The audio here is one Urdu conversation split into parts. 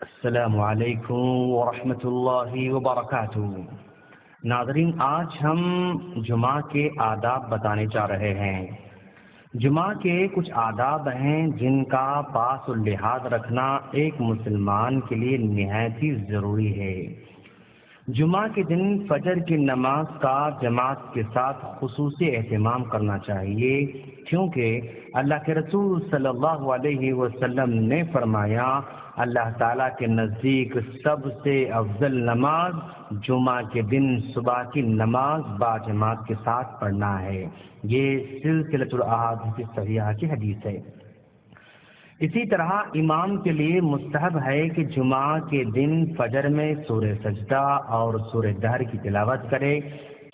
السلام علیکم ورحمۃ اللہ وبرکاتہ۔ ناظرین، آج ہم جمعہ کے آداب بتانے جا رہے ہیں۔ جمعہ کے کچھ آداب ہیں جن کا پاس و لحاظ رکھنا ایک مسلمان کے لیے نہایت ہی ضروری ہے۔ جمعہ کے دن فجر کی نماز کا جماعت کے ساتھ خصوصی اہتمام کرنا چاہیے، کیونکہ اللہ کے رسول صلی اللہ علیہ وسلم نے فرمایا، اللہ تعالیٰ کے نزدیک سب سے افضل نماز جمعہ کے دن صبح کی نماز با جماعت کے ساتھ پڑھنا ہے۔ یہ سلسلۃ الاحادیث الصحیحہ کی حدیث ہے۔ اسی طرح امام کے لیے مستحب ہے کہ جمعہ کے دن فجر میں سورہ سجدہ اور سورہ دہر کی تلاوت کرے،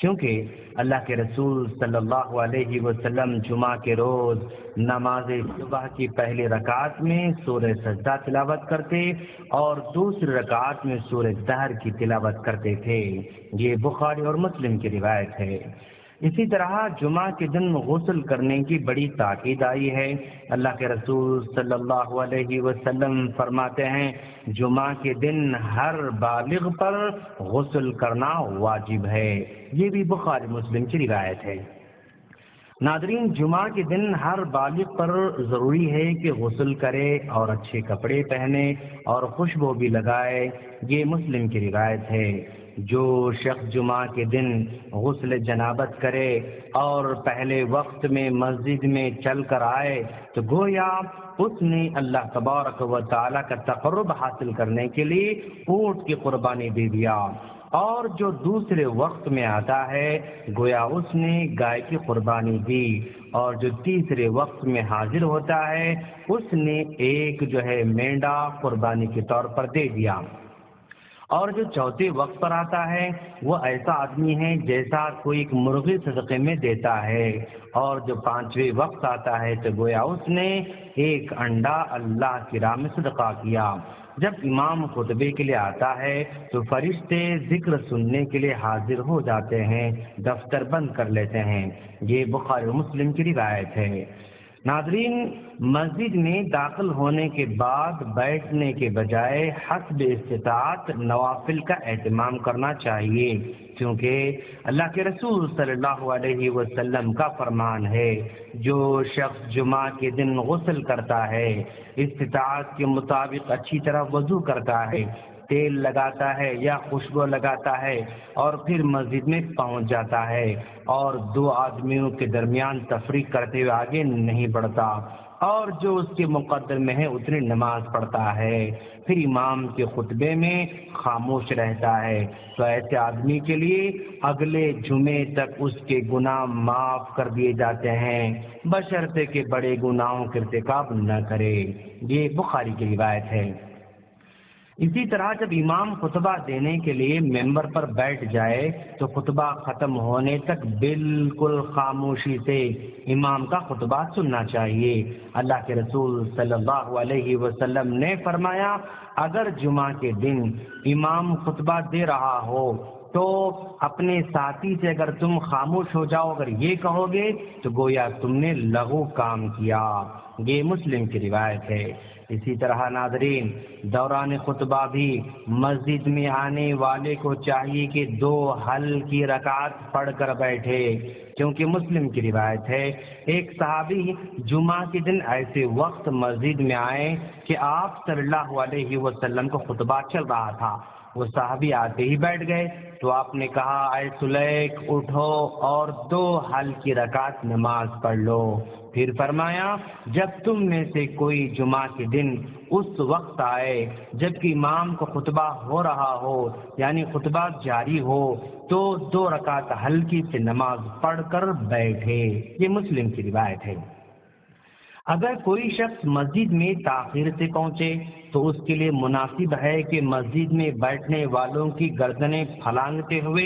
کیونکہ اللہ کے رسول صلی اللہ علیہ وسلم جمعہ کے روز نماز صبح کی پہلی رکعت میں سورہ سجدہ تلاوت کرتے اور دوسری رکعت میں سورہ دہر کی تلاوت کرتے تھے۔ یہ بخاری اور مسلم کی روایت ہے۔ اسی طرح جمعہ کے دن غسل کرنے کی بڑی تاکید آئی ہے۔ اللہ کے رسول صلی اللہ علیہ وسلم فرماتے ہیں، جمعہ کے دن ہر بالغ پر غسل کرنا واجب ہے۔ یہ بھی بخاری مسلم کی روایت ہے۔ ناظرین، جمعہ کے دن ہر بالغ پر ضروری ہے کہ غسل کرے اور اچھے کپڑے پہنے اور خوشبو بھی لگائے۔ یہ مسلم کی روایت ہے۔ جو شخص جمعہ کے دن غسل جنابت کرے اور پہلے وقت میں مسجد میں چل کر آئے تو گویا اس نے اللہ تبارک و تعالیٰ کا تقرب حاصل کرنے کے لیے اونٹ کی قربانی دے دیا، اور جو دوسرے وقت میں آتا ہے گویا اس نے گائے کی قربانی دی، اور جو تیسرے وقت میں حاضر ہوتا ہے اس نے ایک مینڈا قربانی کے طور پر دے دیا، اور جو چوتھے وقت پر آتا ہے وہ ایسا آدمی ہے جیسا کوئی ایک مرغی صدقے میں دیتا ہے، اور جو پانچویں وقت آتا ہے تو گویا اس نے ایک انڈا اللہ کی راہ میں صدقہ کیا۔ جب امام خطبے کے لیے آتا ہے تو فرشتے ذکر سننے کے لیے حاضر ہو جاتے ہیں، دفتر بند کر لیتے ہیں۔ یہ بخاری و مسلم کی روایت ہے۔ ناظرین، مسجد میں داخل ہونے کے بعد بیٹھنے کے بجائے حسب استطاعت نوافل کا اہتمام کرنا چاہیے، کیونکہ اللہ کے رسول صلی اللہ علیہ وسلم کا فرمان ہے، جو شخص جمعہ کے دن غسل کرتا ہے، استطاعت کے مطابق اچھی طرح وضو کرتا ہے، تیل لگاتا ہے یا خوشبو لگاتا ہے اور پھر مسجد میں پہنچ جاتا ہے اور دو آدمیوں کے درمیان تفریق کرتے ہوئے آگے نہیں بڑھتا، اور جو اس کے مقدر میں ہے اتنی نماز پڑھتا ہے، پھر امام کے خطبے میں خاموش رہتا ہے، تو ایسے آدمی کے لیے اگلے جمعے تک اس کے گناہ معاف کر دیے جاتے ہیں، بشرطے کہ بڑے گناہوں کے ارتکاب نہ کرے۔ یہ بخاری کی روایت ہے۔ اسی طرح جب امام خطبہ دینے کے لیے ممبر پر بیٹھ جائے تو خطبہ ختم ہونے تک بالکل خاموشی سے امام کا خطبہ سننا چاہیے۔ اللہ کے رسول صلی اللہ علیہ وسلم نے فرمایا، اگر جمعہ کے دن امام خطبہ دے رہا ہو تو اپنے ساتھی سے اگر تم خاموش ہو جاؤ، اگر یہ کہو گے تو گویا تم نے لغو کام کیا۔ یہ مسلم کی روایت ہے۔ اسی طرح ناظرین، دوران خطبہ بھی مسجد میں آنے والے کو چاہیے کہ 2 حل کی رکعت پڑھ کر بیٹھے، کیونکہ مسلم کی روایت ہے، ایک صحابی جمعہ کے دن ایسے وقت مسجد میں آئے کہ آپ صلی اللہ علیہ وسلم کو خطبہ چل رہا تھا، وہ صحابی آتے ہی بیٹھ گئے تو آپ نے کہا، اے سلیک اٹھو اور 2 حل کی رکعت نماز پڑھ لو۔ پھر فرمایا، جب تم میں سے کوئی جمعہ کے دن اس وقت آئے جبکہ امام کو خطبہ ہو رہا ہو، یعنی خطبہ جاری ہو، تو 2 رکعت ہلکی سے نماز پڑھ کر بیٹھے۔ یہ مسلم کی روایت ہے۔ اگر کوئی شخص مسجد میں تاخیر سے پہنچے تو اس کے لیے مناسب ہے کہ مسجد میں بیٹھنے والوں کی گردنیں پھلانگتے ہوئے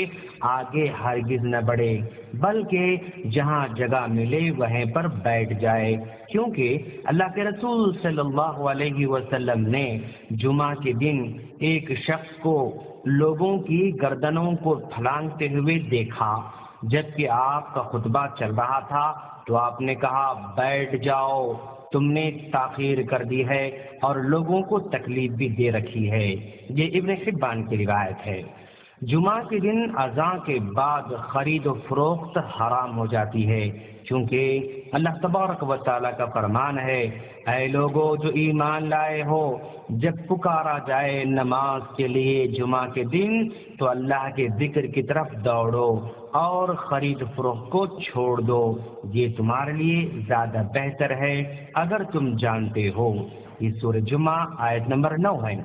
آگے ہرگز نہ بڑھے، بلکہ جہاں جگہ ملے وہیں پر بیٹھ جائے، کیونکہ اللہ کے رسول صلی اللہ علیہ وسلم نے جمعہ کے دن ایک شخص کو لوگوں کی گردنوں کو پھلانگتے ہوئے دیکھا۔ جبکہ آپ کا خطبہ چل رہا تھا تو آپ نے کہا، بیٹھ جاؤ، تم نے تاخیر کر دی ہے اور لوگوں کو تکلیف بھی دے رکھی ہے۔ یہ ابن حبان کی روایت ہے۔ جمعہ کے دن اذان کے بعد خرید و فروخت حرام ہو جاتی ہے، کیونکہ اللہ تبارک و تعالیٰ کا فرمان ہے، اے لوگو جو ایمان لائے ہو، جب پکارا جائے نماز کے لیے جمعہ کے دن تو اللہ کے ذکر کی طرف دوڑو اور خرید فروخت کو چھوڑ دو، یہ تمہارے لیے زیادہ بہتر ہے اگر تم جانتے ہو۔ یہ سورہ جمعہ آیت نمبر 9 ہے۔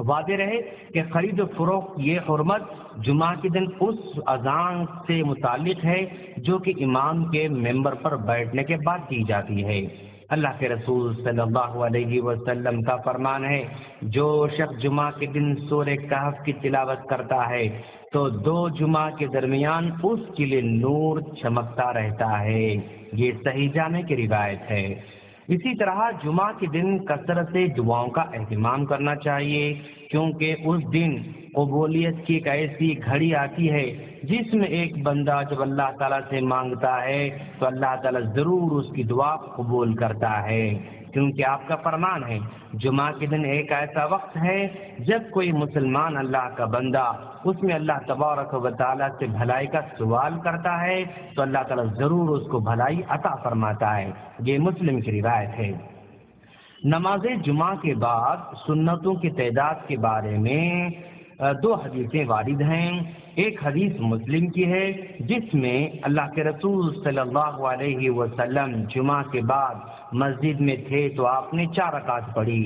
واضح رہے کہ خرید و فروخت یہ حرمت جمعہ کے دن اس اذان سے متعلق ہے جو کہ امام کے ممبر پر بیٹھنے کے بعد کی جاتی ہے۔ اللہ کے رسول صلی اللہ علیہ وسلم کا فرمان ہے، جو شخص جمعہ کے دن سورہ کہف کی تلاوت کرتا ہے تو 2 جمعہ کے درمیان اس کے لیے نور چمکتا رہتا ہے۔ یہ صحیح جامع کی روایت ہے۔ اسی طرح جمعہ کے دن کثرت سے دعاؤں کا اہتمام کرنا چاہیے، کیونکہ اس دن قبولیت کی ایک ایسی گھڑی آتی ہے جس میں ایک بندہ جب اللہ تعالیٰ سے مانگتا ہے تو اللہ تعالیٰ ضرور اس کی دعا قبول کرتا ہے، کیونکہ آپ کا فرمان ہے جمعہ کے دن ایک ایسا وقت ہے جب کوئی مسلمان اللہ کا بندہ اس میں اللہ تبارک و تعالیٰ سے بھلائی کا سوال کرتا ہے تو اللہ تعالیٰ ضرور اس کو بھلائی عطا فرماتا ہے۔ یہ مسلم کی روایت ہے۔ نماز جمعہ کے بعد سنتوں کی تعداد کے بارے میں 2 حدیثیں وارد ہیں۔ ایک حدیث مسلم کی ہے جس میں اللہ کے رسول صلی اللہ علیہ وسلم جمعہ کے بعد مسجد میں تھے تو آپ نے 4 رکعت پڑھی۔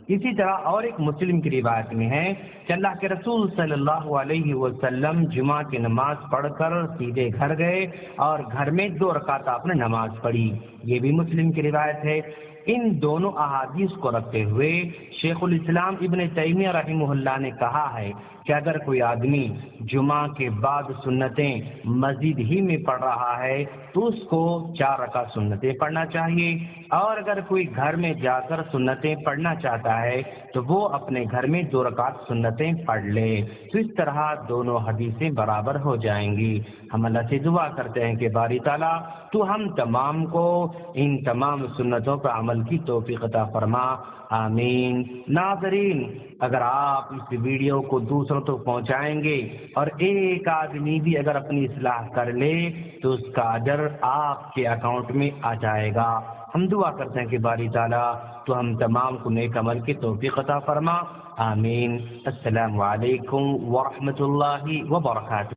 اسی طرح اور ایک مسلم کی روایت میں ہے کہ اللہ کے رسول صلی اللہ علیہ وسلم جمعہ کی نماز پڑھ کر سیدھے گھر گئے اور گھر میں 2 رکعت آپ نے نماز پڑھی۔ یہ بھی مسلم کی روایت ہے۔ ان دونوں احادیث کو رکھتے ہوئے شیخ الاسلام ابن تیمیہ رحمہ اللہ نے کہا ہے کہ اگر کوئی آدمی جمعہ کے بعد سنتیں مسجد ہی میں پڑھ رہا ہے تو اس کو 4 رکعت سنتیں پڑھنا چاہیے، اور اگر کوئی گھر میں جا کر سنتیں پڑھنا چاہتا ہے تو وہ اپنے گھر میں 2 رکعت سنتیں پڑھ لے، تو اس طرح دونوں حدیثیں برابر ہو جائیں گی۔ ہم اللہ سے دعا کرتے ہیں کہ باری تعالیٰ تو ہم تمام کو ان تمام سنتوں پر عمل کی توفیق عطا فرما، آمین۔ ناظرین، اگر آپ اس ویڈیو کو دوسروں تک پہنچائیں گے اور ایک آدمی بھی اگر اپنی اصلاح کر لے تو اس کا اجر آپ کے اکاؤنٹ میں آ جائے گا۔ ہم دعا کرتے ہیں کہ باری تعالیٰ تو ہم تمام کو نیک عمل کی توفیق عطا فرما، آمین۔ السلام علیکم ورحمۃ اللہ وبرکاتہ۔